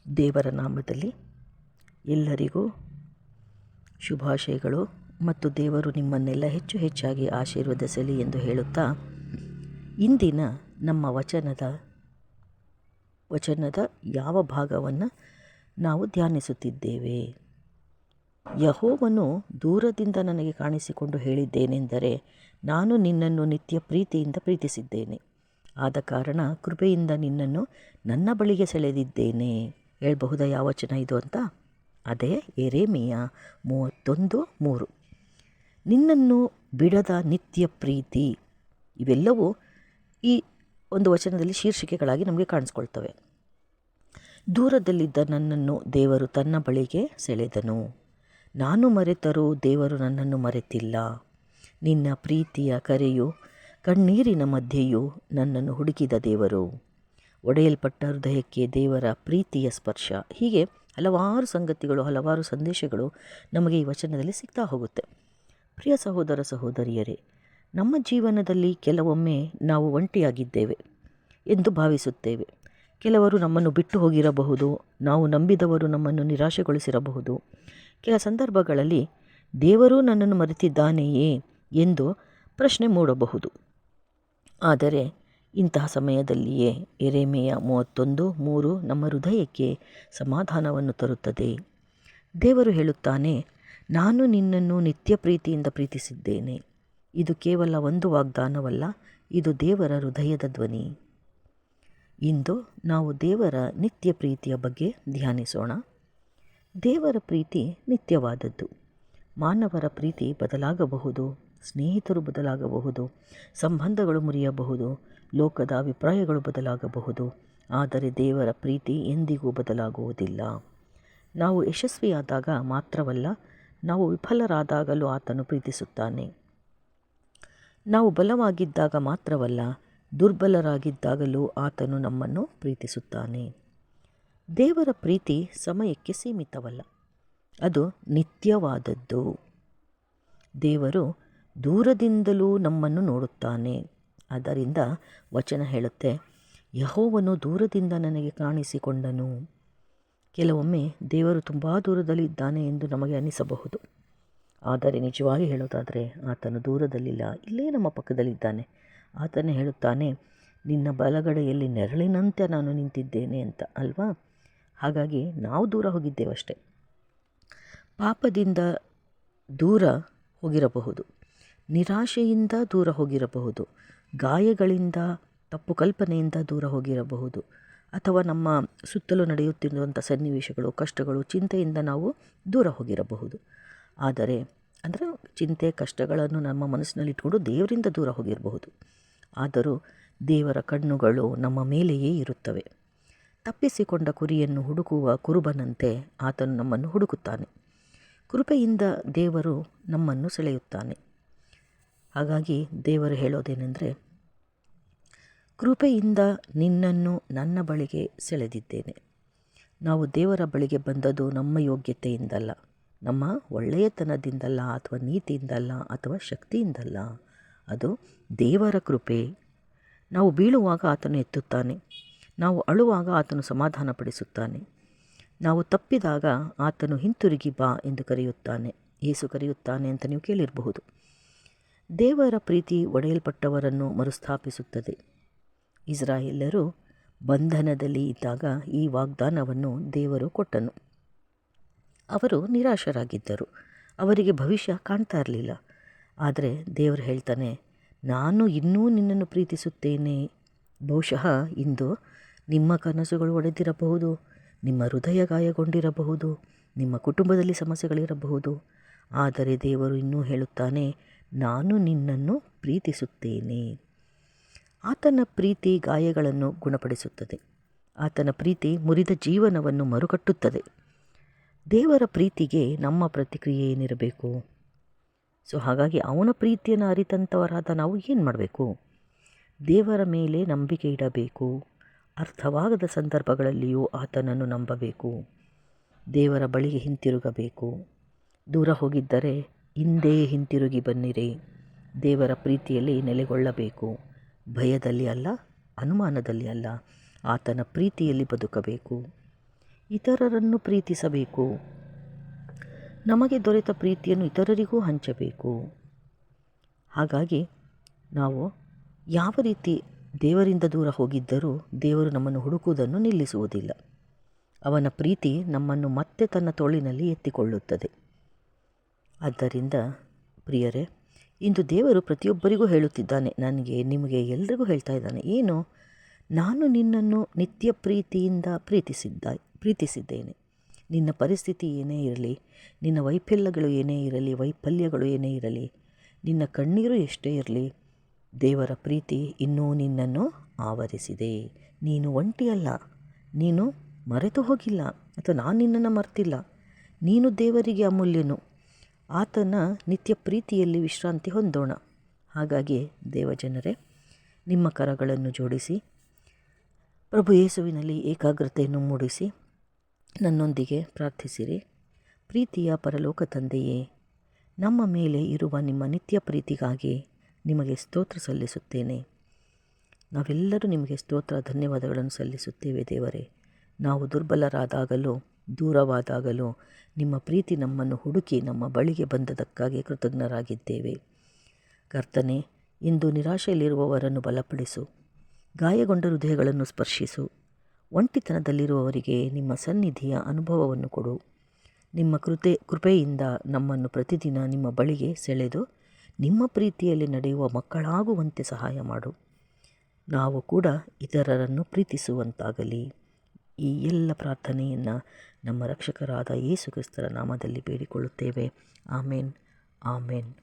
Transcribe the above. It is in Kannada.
ದೇವರ ನಾಮದಲ್ಲಿ ಎಲ್ಲರಿಗೂ ಶುಭಾಶಯಗಳು ಮತ್ತು ದೇವರು ನಿಮ್ಮನ್ನೆಲ್ಲ ಹೆಚ್ಚು ಹೆಚ್ಚಾಗಿ ಆಶೀರ್ವದಿಸಲಿ ಎಂದು ಹೇಳುತ್ತಾ, ಇಂದಿನ ನಮ್ಮ ವಚನದ ಯಾವ ಭಾಗವನ್ನು ನಾವು ಧ್ಯಾನಿಸುತ್ತಿದ್ದೇವೆ? ಯೆಹೋವನು ದೂರದಿಂದ ನನಗೆ ಕಾಣಿಸಿಕೊಂಡು ಹೇಳಿದ್ದೇನೆಂದರೆ, ನಾನು ನಿನ್ನನ್ನು ನಿತ್ಯ ಪ್ರೀತಿಯಿಂದ ಪ್ರೀತಿಸಿದ್ದೇನೆ, ಆದ ಕಾರಣ ಕೃಪೆಯಿಂದ ನಿನ್ನನ್ನು ನನ್ನ ಬಳಿಗೆ ಸೆಳೆದಿದ್ದೇನೆ. ಹೇಳಬಹುದಾ ಯಾವ ವಚನ ಇದು ಅಂತ? ಅದೇ ಯೆರೆಮೀಯ 31:3. ನಿನ್ನನ್ನು ಬಿಡದ ನಿತ್ಯ ಪ್ರೀತಿ. ಇವೆಲ್ಲವೂ ಈ ಒಂದು ವಚನದಲ್ಲಿ ಶೀರ್ಷಿಕೆಗಳಾಗಿ ನಮಗೆ ಕಾಣಿಸ್ಕೊಳ್ತವೆ. ದೂರದಲ್ಲಿದ್ದ ನನ್ನನ್ನು ದೇವರು ತನ್ನ ಬಳಿಗೆ ಸೆಳೆದನು. ನಾನು ಮರೆತರೂ ದೇವರು ನನ್ನನ್ನು ಮರೆತಿಲ್ಲ. ನಿನ್ನ ಪ್ರೀತಿಯ ಕರೆಯು ಕಣ್ಣೀರಿನ ಮಧ್ಯೆಯೂ ನನ್ನನ್ನು ಹುಡುಕಿದ ದೇವರು. ಒಡೆಯಲ್ಪಟ್ಟ ಹೃದಯಕ್ಕೆ ದೇವರ ಪ್ರೀತಿಯ ಸ್ಪರ್ಶ. ಹೀಗೆ ಹಲವಾರು ಸಂಗತಿಗಳು, ಹಲವಾರು ಸಂದೇಶಗಳು ನಮಗೆ ಈ ವಚನದಲ್ಲಿ ಸಿಗ್ತಾ ಹೋಗುತ್ತೆ. ಪ್ರಿಯ ಸಹೋದರ ಸಹೋದರಿಯರೇ, ನಮ್ಮ ಜೀವನದಲ್ಲಿ ಕೆಲವೊಮ್ಮೆ ನಾವು ಒಂಟಿಯಾಗಿದ್ದೇವೆ ಎಂದು ಭಾವಿಸುತ್ತೇವೆ. ಕೆಲವರು ನಮ್ಮನ್ನು ಬಿಟ್ಟು ಹೋಗಿರಬಹುದು, ನಾವು ನಂಬಿದವರು ನಮ್ಮನ್ನು ನಿರಾಶೆಗೊಳಿಸಿರಬಹುದು. ಕೆಲ ಸಂದರ್ಭಗಳಲ್ಲಿ ದೇವರು ನನ್ನನ್ನು ಮರೆತಿದ್ದಾನೆಯೇ ಎಂದು ಪ್ರಶ್ನೆ ಮೂಡಬಹುದು. ಆದರೆ ಇಂತಹ ಸಮಯದಲ್ಲಿಯೇ ಯೆರೆಮೀಯ 31:3 ನಮ್ಮ ಹೃದಯಕ್ಕೆ ಸಮಾಧಾನವನ್ನು ತರುತ್ತದೆ. ದೇವರು ಹೇಳುತ್ತಾನೆ, ನಾನು ನಿನ್ನನ್ನು ನಿತ್ಯ ಪ್ರೀತಿಯಿಂದ ಪ್ರೀತಿಸಿದ್ದೇನೆ. ಇದು ಕೇವಲ ಒಂದು ವಾಗ್ದಾನವಲ್ಲ, ಇದು ದೇವರ ಹೃದಯದ ಧ್ವನಿ. ಇಂದು ನಾವು ದೇವರ ನಿತ್ಯ ಪ್ರೀತಿಯ ಬಗ್ಗೆ ಧ್ಯಾನಿಸೋಣ. ದೇವರ ಪ್ರೀತಿ ನಿತ್ಯವಾದದ್ದು. ಮಾನವರ ಪ್ರೀತಿ ಬದಲಾಗಬಹುದು, ಸ್ನೇಹಿತರು ಬದಲಾಗಬಹುದು, ಸಂಬಂಧಗಳು ಮುರಿಯಬಹುದು, ಲೋಕದ ಅಭಿಪ್ರಾಯಗಳು ಬದಲಾಗಬಹುದು. ಆದರೆ ದೇವರ ಪ್ರೀತಿ ಎಂದಿಗೂ ಬದಲಾಗುವುದಿಲ್ಲ. ನಾವು ಯಶಸ್ವಿಯಾದಾಗ ಮಾತ್ರವಲ್ಲ, ನಾವು ವಿಫಲರಾದಾಗಲೂ ಆತನು ಪ್ರೀತಿಸುತ್ತಾನೆ. ನಾವು ಬಲವಾಗಿದ್ದಾಗ ಮಾತ್ರವಲ್ಲ, ದುರ್ಬಲರಾಗಿದ್ದಾಗಲೂ ಆತನು ನಮ್ಮನ್ನು ಪ್ರೀತಿಸುತ್ತಾನೆ. ದೇವರ ಪ್ರೀತಿ ಸಮಯಕ್ಕೆ ಸೀಮಿತವಲ್ಲ, ಅದು ನಿತ್ಯವಾದದ್ದು. ದೇವರು ದೂರದಿಂದಲೂ ನಮ್ಮನ್ನು ನೋಡುತ್ತಾನೆ. ಆದ್ದರಿಂದ ವಚನ ಹೇಳುತ್ತೆ, ಯೆಹೋವನು ದೂರದಿಂದ ನನಗೆ ಕಾಣಿಸಿಕೊಂಡನು. ಕೆಲವೊಮ್ಮೆ ದೇವರು ತುಂಬ ದೂರದಲ್ಲಿ ಇದ್ದಾನೆ ಎಂದು ನಮಗೆ ಅನಿಸಬಹುದು. ಆದರೆ ನಿಜವಾಗಿ ಹೇಳೋದಾದರೆ ಆತನು ದೂರದಲ್ಲಿಲ್ಲ, ಇಲ್ಲೇ ನಮ್ಮ ಪಕ್ಕದಲ್ಲಿದ್ದಾನೆ. ಆತನೇ ಹೇಳುತ್ತಾನೆ, ನಿನ್ನ ಬಲಗಡೆಯಲ್ಲಿ ನೆರಳಿನಂತೆ ನಾನು ನಿಂತಿದ್ದೇನೆ ಅಂತ, ಅಲ್ವಾ? ಹಾಗಾಗಿ ನಾವು ದೂರ ಹೋಗಿದ್ದೇವಷ್ಟೆ. ಪಾಪದಿಂದ ದೂರ ಹೋಗಿರಬಹುದು, ನಿರಾಶೆಯಿಂದ ದೂರ ಹೋಗಿರಬಹುದು, ಗಾಯಗಳಿಂದ, ತಪ್ಪು ಕಲ್ಪನೆಯಿಂದ ದೂರ ಹೋಗಿರಬಹುದು, ಅಥವಾ ನಮ್ಮ ಸುತ್ತಲೂ ನಡೆಯುತ್ತಿರುವಂಥ ಸನ್ನಿವೇಶಗಳು, ಕಷ್ಟಗಳು, ಚಿಂತೆಯಿಂದ ನಾವು ದೂರ ಹೋಗಿರಬಹುದು. ಆದರೆ ಚಿಂತೆ, ಕಷ್ಟಗಳನ್ನು ನಮ್ಮ ಮನಸ್ಸಿನಲ್ಲಿ ಇಟ್ಕೊಂಡು ದೇವರಿಂದ ದೂರ ಹೋಗಿರಬಹುದು. ಆದರೂ ದೇವರ ಕಣ್ಣುಗಳು ನಮ್ಮ ಮೇಲೆಯೇ ಇರುತ್ತವೆ. ತಪ್ಪಿಸಿಕೊಂಡ ಕುರಿಯನ್ನು ಹುಡುಕುವ ಕುರುಬನಂತೆ ಆತನು ನಮ್ಮನ್ನು ಹುಡುಕುತ್ತಾನೆ. ಕೃಪೆಯಿಂದ ದೇವರು ನಮ್ಮನ್ನು ಸೆಳೆಯುತ್ತಾನೆ. ಹಾಗಾಗಿ ದೇವರು ಹೇಳೋದೇನೆಂದರೆ, ಕೃಪೆಯಿಂದ ನಿನ್ನನ್ನು ನನ್ನ ಬಳಿಗೆ ಸೆಳೆದಿದ್ದೇನೆ. ನಾವು ದೇವರ ಬಳಿಗೆ ಬಂದದ್ದು ನಮ್ಮ ಯೋಗ್ಯತೆಯಿಂದಲ್ಲ, ನಮ್ಮ ಒಳ್ಳೆಯತನದಿಂದಲ್ಲ, ಅಥವಾ ನೀತಿಯಿಂದಲ್ಲ, ಅಥವಾ ಶಕ್ತಿಯಿಂದಲ್ಲ. ಅದು ದೇವರ ಕೃಪೆ. ನಾವು ಬೀಳುವಾಗ ಆತನು ಎತ್ತುತ್ತಾನೆ. ನಾವು ಅಳುವಾಗ ಆತನು ಸಮಾಧಾನಪಡಿಸುತ್ತಾನೆ. ನಾವು ತಪ್ಪಿದಾಗ ಆತನು ಹಿಂತಿರುಗಿ ಬಾ ಎಂದು ಕರೆಯುತ್ತಾನೆ. ಯೇಸು ಕರೆಯುತ್ತಾನೆ ಅಂತ ನೀವು ಕೇಳಿರಬಹುದು. ದೇವರ ಪ್ರೀತಿ ಒಡೆಯಲ್ಪಟ್ಟವರನ್ನು ಮರುಸ್ಥಾಪಿಸುತ್ತದೆ. ಇಸ್ರಾಯೇಲ್ಯರು ಬಂಧನದಲ್ಲಿ ಇದ್ದಾಗ ಈ ವಾಗ್ದಾನವನ್ನು ದೇವರು ಕೊಟ್ಟನು. ಅವರು ನಿರಾಶರಾಗಿದ್ದರು, ಅವರಿಗೆ ಭವಿಷ್ಯ ಕಾಣ್ತಾ ಇರಲಿಲ್ಲ. ಆದರೆ ದೇವರು ಹೇಳ್ತಾನೆ, ನಾನು ಇನ್ನೂ ನಿನ್ನನ್ನು ಪ್ರೀತಿಸುತ್ತೇನೆ. ಬಹುಶಃ ಇಂದು ನಿಮ್ಮ ಕನಸುಗಳು ಒಡೆದಿರಬಹುದು, ನಿಮ್ಮ ಹೃದಯ ಗಾಯಗೊಂಡಿರಬಹುದು, ನಿಮ್ಮ ಕುಟುಂಬದಲ್ಲಿ ಸಮಸ್ಯೆಗಳಿರಬಹುದು. ಆದರೆ ದೇವರು ಇನ್ನೂ ಹೇಳುತ್ತಾನೆ, ನಾನು ನಿನ್ನನ್ನು ಪ್ರೀತಿಸುತ್ತೇನೆ. ಆತನ ಪ್ರೀತಿ ಗಾಯಗಳನ್ನು ಗುಣಪಡಿಸುತ್ತದೆ. ಆತನ ಪ್ರೀತಿ ಮುರಿದ ಜೀವನವನ್ನು ಮರುಕಟ್ಟುತ್ತದೆ. ದೇವರ ಪ್ರೀತಿಗೆ ನಮ್ಮ ಪ್ರತಿಕ್ರಿಯೆ ಏನಿರಬೇಕು? ಹಾಗಾಗಿ ಅವನ ಪ್ರೀತಿಯನ್ನು ಅರಿತಂಥವರಾದ ನಾವು ಏನು ಮಾಡಬೇಕು? ದೇವರ ಮೇಲೆ ನಂಬಿಕೆ ಇಡಬೇಕು. ಅರ್ಥವಾಗದ ಸಂದರ್ಭಗಳಲ್ಲಿಯೂ ಆತನನ್ನು ನಂಬಬೇಕು. ದೇವರ ಬಳಿಗೆ ಹಿಂತಿರುಗಬೇಕು. ದೂರ ಹೋಗಿದ್ದರೆ ಹಿಂದೆ ಹಿಂತಿರುಗಿ ಬನ್ನಿರಿ. ದೇವರ ಪ್ರೀತಿಯಲ್ಲಿ ನೆಲೆಗೊಳ್ಳಬೇಕು. ಭಯದಲ್ಲಿ ಅಲ್ಲ, ಅನುಮಾನದಲ್ಲಿ ಅಲ್ಲ, ಆತನ ಪ್ರೀತಿಯಲ್ಲಿ ಬದುಕಬೇಕು. ಇತರರನ್ನು ಪ್ರೀತಿಸಬೇಕು. ನಮಗೆ ದೊರೆತ ಪ್ರೀತಿಯನ್ನು ಇತರರಿಗೂ ಹಂಚಬೇಕು. ಹಾಗಾಗಿ ನಾವು ಯಾವ ರೀತಿ ದೇವರಿಂದ ದೂರ ಹೋಗಿದ್ದರೂ ದೇವರು ನಮ್ಮನ್ನು ಹುಡುಕುವುದನ್ನು ನಿಲ್ಲಿಸುವುದಿಲ್ಲ. ಅವನ ಪ್ರೀತಿ ನಮ್ಮನ್ನು ಮತ್ತೆ ತನ್ನ ತೋಳಿನಲ್ಲಿ ಎತ್ತಿಕೊಳ್ಳುತ್ತದೆ. ಆದ್ದರಿಂದ ಪ್ರಿಯರೇ, ಇಂದು ದೇವರು ಪ್ರತಿಯೊಬ್ಬರಿಗೂ ಹೇಳುತ್ತಿದ್ದಾನೆ, ನನಗೆ, ನಿಮಗೆ, ಎಲ್ರಿಗೂ ಹೇಳ್ತಾ ಇದ್ದಾನೆ. ಏನು? ನಾನು ನಿನ್ನನ್ನು ನಿತ್ಯ ಪ್ರೀತಿಯಿಂದ ಪ್ರೀತಿಸಿದ್ದೇನೆ. ನಿನ್ನ ಪರಿಸ್ಥಿತಿ ಏನೇ ಇರಲಿ, ನಿನ್ನ ವೈಫಲ್ಯಗಳು ಏನೇ ಇರಲಿ, ನಿನ್ನ ಕಣ್ಣೀರು ಎಷ್ಟೇ ಇರಲಿ, ದೇವರ ಪ್ರೀತಿ ಇನ್ನೂ ನಿನ್ನನ್ನು ಆವರಿಸಿದೆ. ನೀನು ಒಂಟಿಯಲ್ಲ, ನೀನು ಮರೆತು ಹೋಗಿಲ್ಲ, ಅಥವಾ ನಾನು ನಿನ್ನನ್ನು ಮರ್ತಿಲ್ಲ. ನೀನು ದೇವರಿಗೆ ಅಮೂಲ್ಯನು. ಆತನ ನಿತ್ಯ ಪ್ರೀತಿಯಲ್ಲಿ ವಿಶ್ರಾಂತಿ ಹೊಂದೋಣ. ಹಾಗಾಗಿ ದೇವಜನರೇ, ನಿಮ್ಮ ಕರಗಳನ್ನು ಜೋಡಿಸಿ ಪ್ರಭು ಯೇಸುವಿನಲ್ಲಿ ಏಕಾಗ್ರತೆಯನ್ನು ಮೂಡಿಸಿ ನನ್ನೊಂದಿಗೆ ಪ್ರಾರ್ಥಿಸಿರಿ. ಪ್ರೀತಿಯ ಪರಲೋಕ ತಂದೆಯೇ, ನಮ್ಮ ಮೇಲೆ ಇರುವ ನಿಮ್ಮ ನಿತ್ಯ ಪ್ರೀತಿಗಾಗಿ ನಿಮಗೆ ಸ್ತೋತ್ರ ಸಲ್ಲಿಸುತ್ತೇನೆ. ನಾವೆಲ್ಲರೂ ನಿಮಗೆ ಸ್ತೋತ್ರ ಧನ್ಯವಾದಗಳನ್ನು ಸಲ್ಲಿಸುತ್ತೇವೆ ದೇವರೇ. ನಾವು ದುರ್ಬಲರಾದಾಗಲೂ ದೂರವಾದಾಗಲೂ ನಿಮ್ಮ ಪ್ರೀತಿ ನಮ್ಮನ್ನು ಹುಡುಕಿ ನಮ್ಮ ಬಳಿಗೆ ಬಂದದಕ್ಕಾಗಿ ಕೃತಜ್ಞರಾಗಿದ್ದೇವೆ. ಕರ್ತನೇ, ಇಂದು ನಿರಾಶೆಯಲ್ಲಿರುವವರನ್ನು ಬಲಪಡಿಸು, ಗಾಯಗೊಂಡ ಹೃದಯಗಳನ್ನು ಸ್ಪರ್ಶಿಸು. ಒಂಟಿತನದಲ್ಲಿರುವವರಿಗೆ ನಿಮ್ಮ ಸನ್ನಿಧಿಯ ಅನುಭವವನ್ನು ಕೊಡು. ನಿಮ್ಮ ಕೃಪೆಯಿಂದ ನಮ್ಮನ್ನು ಪ್ರತಿದಿನ ನಿಮ್ಮ ಬಳಿಗೆ ಸೆಳೆದು ನಿಮ್ಮ ಪ್ರೀತಿಯಲ್ಲಿ ನಡೆಯುವ ಮಕ್ಕಳಾಗುವಂತೆ ಸಹಾಯ ಮಾಡು. ನಾವು ಕೂಡ ಇತರರನ್ನು ಪ್ರೀತಿಸುವಂತಾಗಲಿ. ಈ ಎಲ್ಲ ಪ್ರಾರ್ಥನೆಯನ್ನು ನಮ್ಮ ರಕ್ಷಕರಾದ ಯೇಸು ಕ್ರಿಸ್ತರ ನಾಮದಲ್ಲಿ ಬೇಡಿಕೊಳ್ಳುತ್ತೇವೆ. ಆಮೇನ್, ಆಮೇನ್.